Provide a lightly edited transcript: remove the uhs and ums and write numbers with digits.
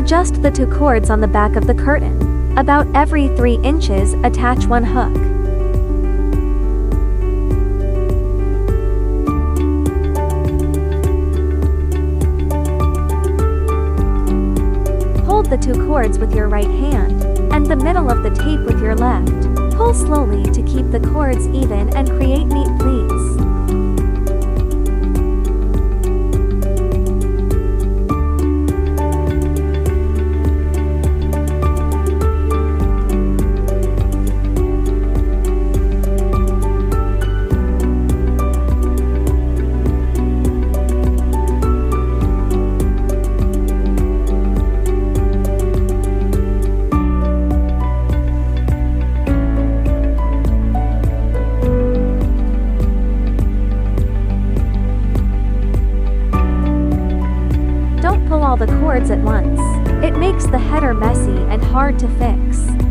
Adjust the 2 cords on the back of the curtain. About every 3 inches, attach 1 hook. Hold the 2 cords with your right hand, and the middle of the tape with your left. Pull slowly to keep the cords even and create neat pleats. Don't pull all the cords at once. It makes the header messy and hard to fix.